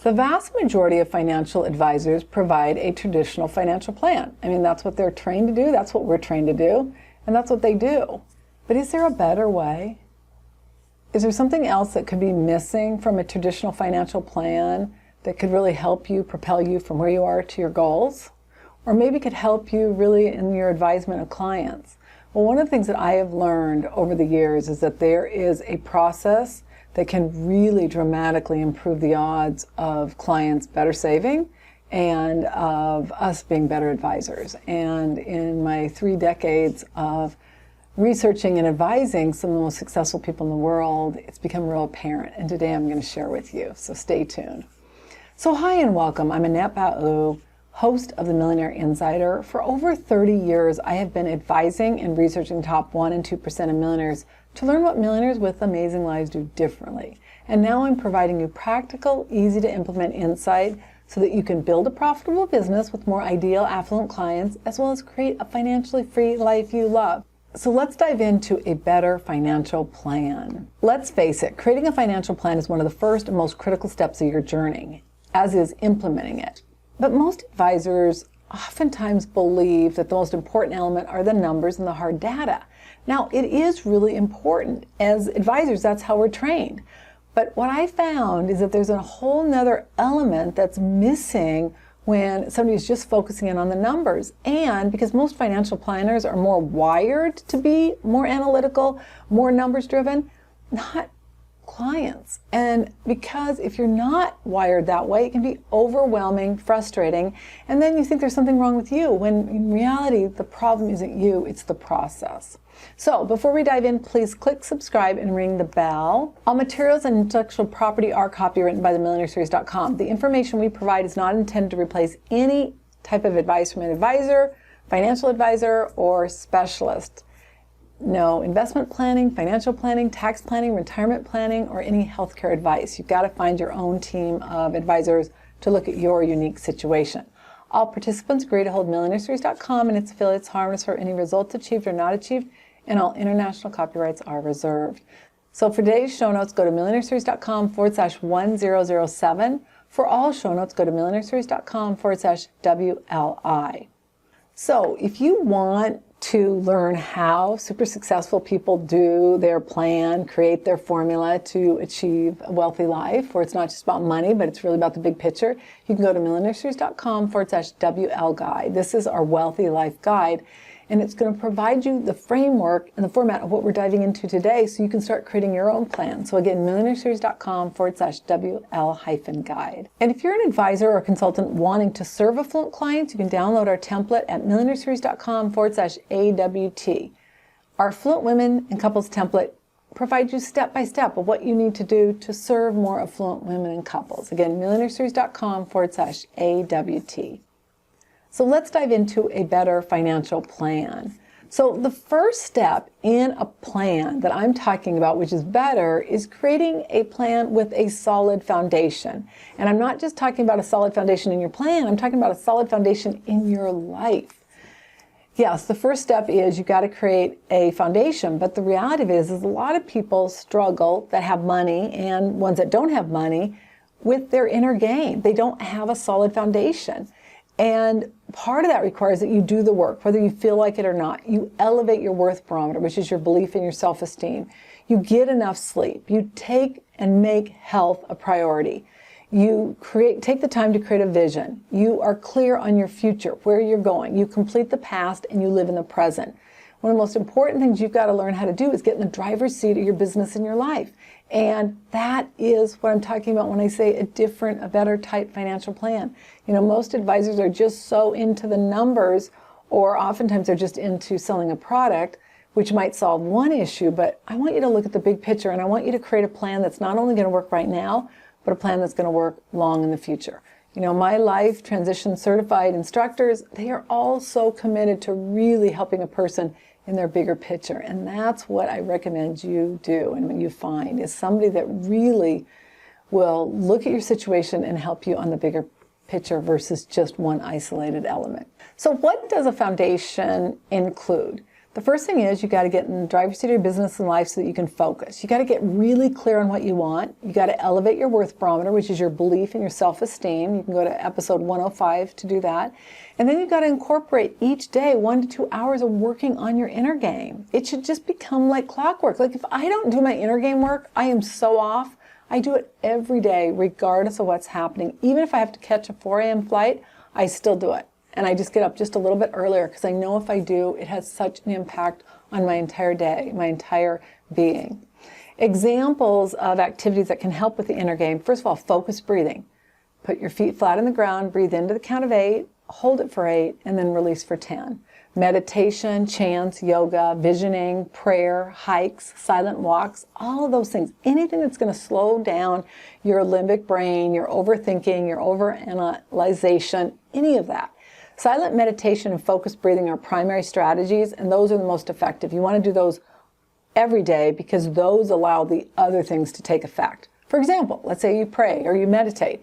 The vast majority of financial advisors provide a traditional financial plan. I mean, that's what they're trained to do, that's what we're trained to do, and that's what they do. But is there a better way? Is there something else that could be missing from a traditional financial plan that could really help you, propel you from where you are to your goals? Or maybe could help you really in your advisement of clients? Well, one of the things that I have learned over the years is that there is a process that can really dramatically improve the odds of clients better saving and of us being better advisors. And in my 3 decades of researching and advising some of the most successful people in the world, it's become real apparent. And today I'm going to share with you, so stay tuned. So hi and welcome. I'm Annette Ba'u, host of the Millionaire Insider. For over 30 years, I have been advising and researching top 1% and 2% of millionaires to learn what millionaires with amazing lives do differently. And now I'm providing you practical, easy to implement insight so that you can build a profitable business with more ideal, affluent clients, as well as create a financially free life you love. So let's dive into a better financial plan. Let's face it, creating a financial plan is one of the first and most critical steps of your journey, as is implementing it. But most advisors oftentimes believe that the most important element are the numbers and the hard data. Now, it is really important. As advisors, that's how we're trained. But what I found is that there's a whole nother element that's missing when somebody is just focusing in on the numbers. And because most financial planners are more wired to be more analytical, more numbers driven, not clients. And because if you're not wired that way, it can be overwhelming, frustrating, and then you think there's something wrong with you, when in reality, the problem isn't you, it's the process. So before we dive in, please click subscribe and ring the bell. All materials and intellectual property are copywritten by millionaireseries.com. The information we provide is not intended to replace any type of advice from an advisor, financial advisor, or specialist. No investment planning, financial planning, tax planning, retirement planning, or any healthcare advice. You've got to find your own team of advisors to look at your unique situation. All participants agree to hold millionaireseries.com and its affiliates harmless for any results achieved or not achieved, and all international copyrights are reserved. So for today's show notes, go to millionaireseries.com/1007. For all show notes, go to millionaireseries.com/WLI. So if you want to learn how super successful people do their plan, create their formula to achieve a wealthy life, where it's not just about money, but it's really about the big picture, you can go to millionaireseries.com/WL guide. This is our wealthy life guide, and it's going to provide you the framework and the format of what we're diving into today so you can start creating your own plan. So again, millionaireseries.com/WL-guide. And if you're an advisor or consultant wanting to serve affluent clients, you can download our template at millionaireseries.com/AWT. Our Affluent Women and Couples template provides you step by step of what you need to do to serve more affluent women and couples. Again, millionaireseries.com/AWT. So let's dive into a better financial plan. So the first step in a plan that I'm talking about, which is better, is creating a plan with a solid foundation. And I'm not just talking about a solid foundation in your plan, I'm talking about a solid foundation in your life. Yes, the first step is you've got to create a foundation, but the reality of it is a lot of people struggle that have money and ones that don't have money with their inner game. They don't have a solid foundation. And part of that requires that you do the work, whether you feel like it or not. You elevate your worth barometer, which is your belief in your self-esteem. You get enough sleep. You take and make health a priority. You take the time to create a vision. You are clear on your future, where you're going. You complete the past and you live in the present. One of the most important things you've got to learn how to do is get in the driver's seat of your business and your life. And that is what I'm talking about when I say a better type financial plan. You know, most advisors are just so into the numbers, or oftentimes they're just into selling a product, which might solve one issue, but I want you to look at the big picture, and I want you to create a plan that's not only going to work right now, but a plan that's going to work long in the future. You know, my life transition certified instructors, they are all so committed to really helping a person in their bigger picture. And that's what I recommend you do and what you find is somebody that really will look at your situation and help you on the bigger picture versus just one isolated element. So what does a foundation include? The first thing is you got to get in the driver's seat of your business and life so that you can focus. You got to get really clear on what you want. You got to elevate your worth barometer, which is your belief in your self-esteem. You can go to episode 105 to do that. And then you've got to incorporate each day 1 to 2 hours of working on your inner game. It should just become like clockwork. Like if I don't do my inner game work, I am so off. I do it every day, regardless of what's happening. Even if I have to catch a 4 a.m. flight, I still do it. And I just get up just a little bit earlier because I know if I do, it has such an impact on my entire day, my entire being. Examples of activities that can help with the inner game. First of all, focused breathing. Put your feet flat on the ground, breathe into the count of 8, hold it for 8, and then release for 10. Meditation, chants, yoga, visioning, prayer, hikes, silent walks, all of those things. Anything that's going to slow down your limbic brain, your overthinking, your overanalyzation, any of that. Silent meditation and focused breathing are primary strategies, and those are the most effective. You want to do those every day because those allow the other things to take effect. For example, let's say you pray or you meditate.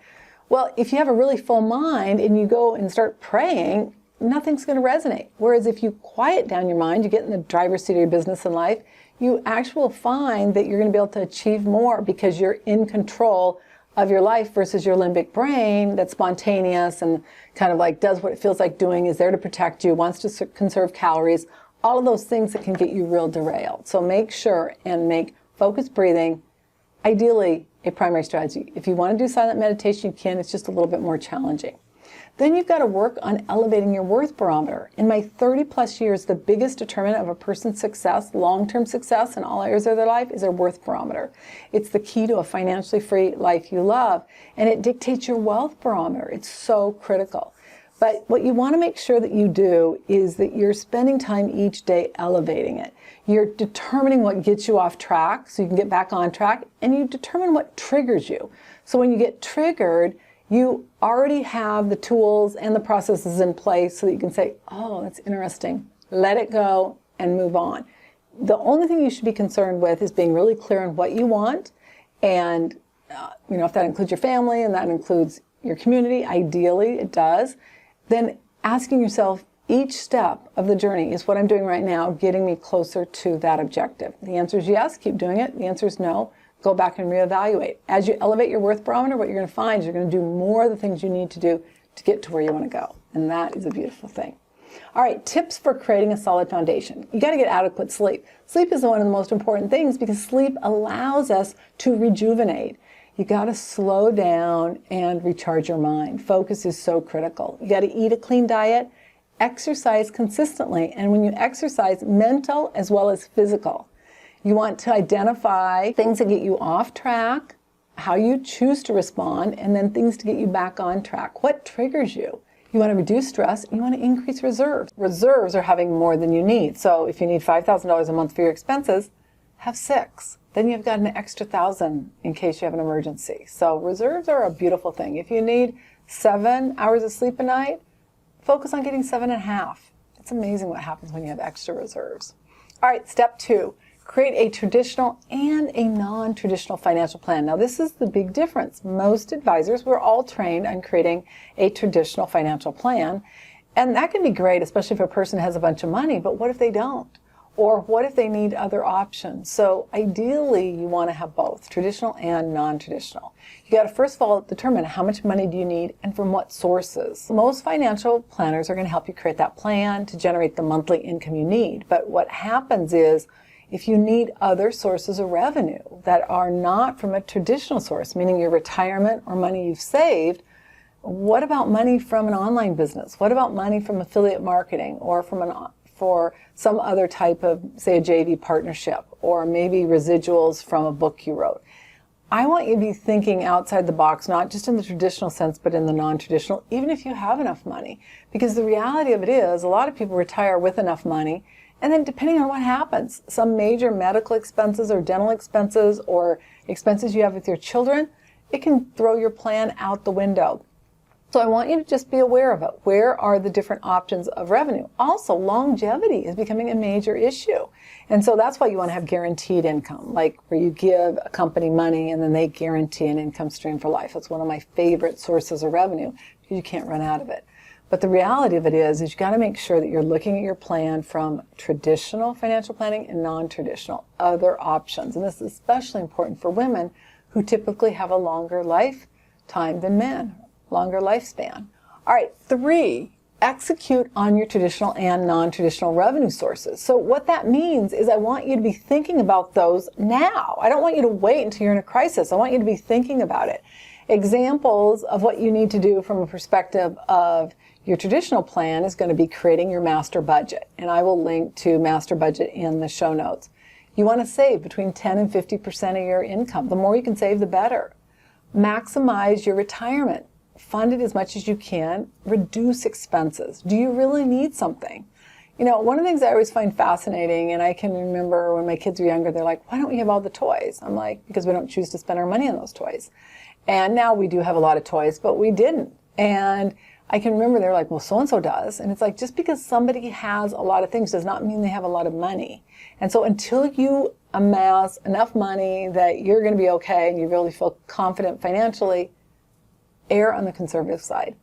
Well, if you have a really full mind and you go and start praying, nothing's going to resonate. Whereas if you quiet down your mind, you get in the driver's seat of your business and life, you actually will find that you're going to be able to achieve more because you're in control of your life versus your limbic brain that's spontaneous and kind of like does what it feels like doing, is there to protect you, wants to conserve calories, all of those things that can get you real derailed. So make sure and make focused breathing, ideally, a primary strategy. If you want to do silent meditation, you can. It's just a little bit more challenging. Then you've got to work on elevating your worth barometer. In my 30 plus years, the biggest determinant of a person's success, long-term success in all areas of their life, is their worth barometer. It's the key to a financially free life you love, and it dictates your wealth barometer. It's so critical. But what you want to make sure that you do is that you're spending time each day elevating it. You're determining what gets you off track so you can get back on track, and you determine what triggers you. So when you get triggered, you already have the tools and the processes in place so that you can say, oh, that's interesting. Let it go and move on. The only thing you should be concerned with is being really clear on what you want. And, if that includes your family and that includes your community, ideally it does, then asking yourself each step of the journey, is what I'm doing right now getting me closer to that objective? The answer is yes, keep doing it. The answer is no. Go back and reevaluate. As you elevate your worth barometer, what you're going to find is you're going to do more of the things you need to do to get to where you want to go. And that is a beautiful thing. All right, tips for creating a solid foundation. You got to get adequate sleep. Sleep is one of the most important things because sleep allows us to rejuvenate. You got to slow down and recharge your mind. Focus is so critical. You got to eat a clean diet, exercise consistently, and when you exercise, mental as well as physical. You want to identify things that get you off track, how you choose to respond, and then things to get you back on track. What triggers you? You want to reduce stress, you want to increase reserves. Reserves are having more than you need. So if you need $5,000 a month for your expenses, have 6. Then you've got an extra 1,000 in case you have an emergency. So reserves are a beautiful thing. If you need 7 hours of sleep a night, focus on getting 7.5. It's amazing what happens when you have extra reserves. All right, step 2. Create a traditional and a non-traditional financial plan. Now, this is the big difference. Most advisors, we're all trained on creating a traditional financial plan. And that can be great, especially if a person has a bunch of money. But what if they don't? Or what if they need other options? So ideally, you want to have both, traditional and non-traditional. You got to, first of all, determine how much money do you need and from what sources. Most financial planners are going to help you create that plan to generate the monthly income you need. But what happens is, if you need other sources of revenue that are not from a traditional source, meaning your retirement or money you've saved, what about money from an online business? What about money from affiliate marketing or for some other type of, say, a JV partnership, or maybe residuals from a book you wrote? I want you to be thinking outside the box, not just in the traditional sense, but in the non-traditional, even if you have enough money. Because the reality of it is, a lot of people retire with enough money, and then depending on what happens, some major medical expenses or dental expenses or expenses you have with your children, it can throw your plan out the window. So I want you to just be aware of it. Where are the different options of revenue? Also, longevity is becoming a major issue. And so that's why you want to have guaranteed income, like where you give a company money and then they guarantee an income stream for life. It's one of my favorite sources of revenue because you can't run out of it. But the reality of it is you got to make sure that you're looking at your plan from traditional financial planning and non-traditional, other options. And this is especially important for women who typically have a longer lifetime than men, longer lifespan. All right, 3, execute on your traditional and non-traditional revenue sources. So what that means is I want you to be thinking about those now. I don't want you to wait until you're in a crisis. I want you to be thinking about it. Examples of what you need to do from a perspective of your traditional plan is going to be creating your master budget. And I will link to master budget in the show notes. You want to save between 10 and 50% of your income. The more you can save, the better. Maximize your retirement. Fund it as much as you can. Reduce expenses. Do you really need something? You know, one of the things I always find fascinating, and I can remember when my kids were younger, they're like, why don't we have all the toys? I'm like, because we don't choose to spend our money on those toys. And now we do have a lot of toys, but we didn't. And I can remember they're like, well, so-and-so does. And it's like, just because somebody has a lot of things does not mean they have a lot of money. And so until you amass enough money that you're going to be okay and you really feel confident financially, err on the conservative side.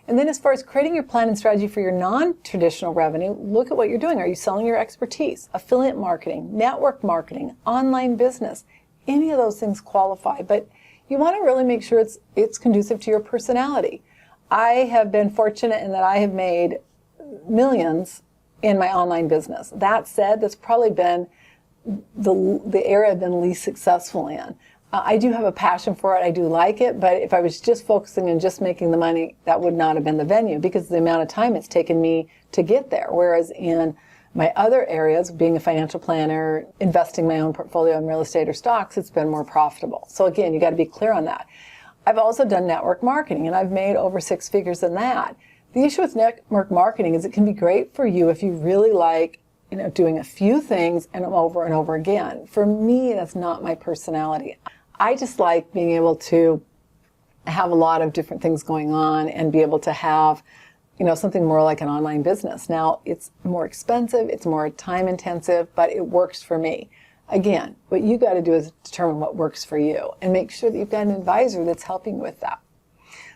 And then as far as creating your plan and strategy for your non-traditional revenue, look at what you're doing. Are you selling your expertise? Affiliate marketing, network marketing, online business? Any of those things qualify, but you want to really make sure it's conducive to your personality. I have been fortunate in that I have made millions in my online business. That said, that's probably been the area I've been least successful in. I do have a passion for it. I do like it, but if I was just focusing on just making the money, that would not have been the venue because of the amount of time it's taken me to get there. Whereas in my other areas, being a financial planner, investing my own portfolio in real estate or stocks, it's been more profitable. So again, you got to be clear on that. I've also done network marketing, and I've made over 6 figures in that. The issue with network marketing is it can be great for you if you really like, doing a few things and over again. For me, that's not my personality. I just like being able to have a lot of different things going on and be able to have, something more like an online business. Now, it's more expensive, it's more time intensive, but it works for me. Again, what you got to do is determine what works for you and make sure that you've got an advisor that's helping with that.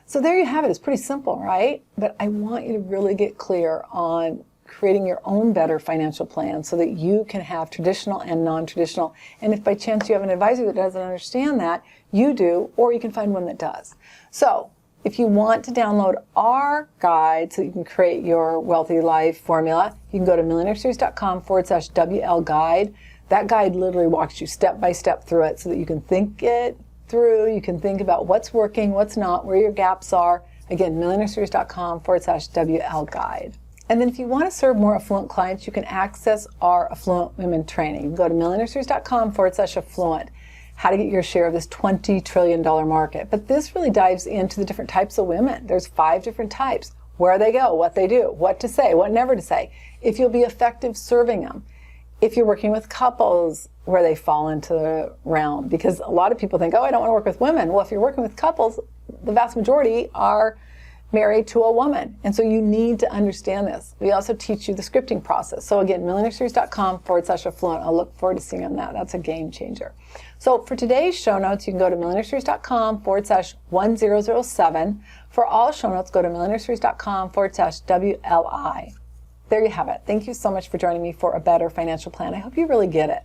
So there you have it. It's pretty simple, right? But I want you to really get clear on creating your own better financial plan so that you can have traditional and non-traditional. And if by chance you have an advisor that doesn't understand that, you do, or you can find one that does. So if you want to download our guide so you can create your wealthy life formula, you can go to millionaireseries.com/WL guide. That guide literally walks you step by step through it so that you can think it through. You can think about what's working, what's not, where your gaps are. Again, millionaireseries.com/WL guide. And then if you want to serve more affluent clients, you can access our Affluent Women training. You can go to millionaireseries.com/affluent, how to get your share of this $20 trillion market. But this really dives into the different types of women. There's 5 different types. Where they go, what they do, what to say, what never to say, if you'll be effective serving them. If you're working with couples, where they fall into the realm. Because a lot of people think, I don't want to work with women. Well, if you're working with couples, the vast majority are married to a woman. And so you need to understand this. We also teach you the scripting process. So again, millionaireseries.com/affluent. I'll look forward to seeing you on that. That's a game changer. So for today's show notes, you can go to millionaireseries.com/1007. For all show notes, go to millionaireseries.com/WLI. There you have it. Thank you so much for joining me for a better financial plan. I hope you really get it.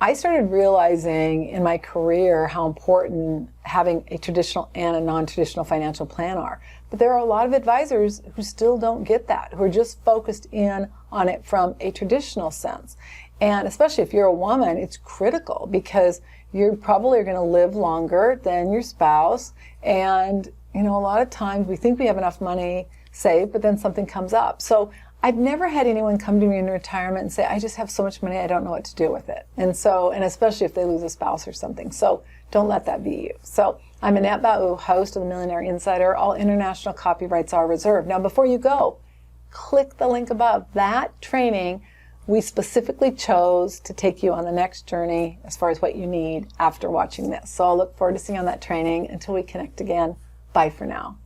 I started realizing in my career how important having a traditional and a non-traditional financial plan are. But there are a lot of advisors who still don't get that, who are just focused in on it from a traditional sense. And especially if you're a woman, it's critical because you probably are going to live longer than your spouse. And, a lot of times we think we have enough money saved, but then something comes up. So I've never had anyone come to me in retirement and say, I just have so much money, I don't know what to do with it. And especially if they lose a spouse or something. So don't let that be you. So I'm Annette Bau, host of the Millionaire Insider. All international copyrights are reserved. Now, before you go, click the link above. That training we specifically chose to take you on the next journey as far as what you need after watching this. So I'll look forward to seeing you on that training. Until we connect again, bye for now.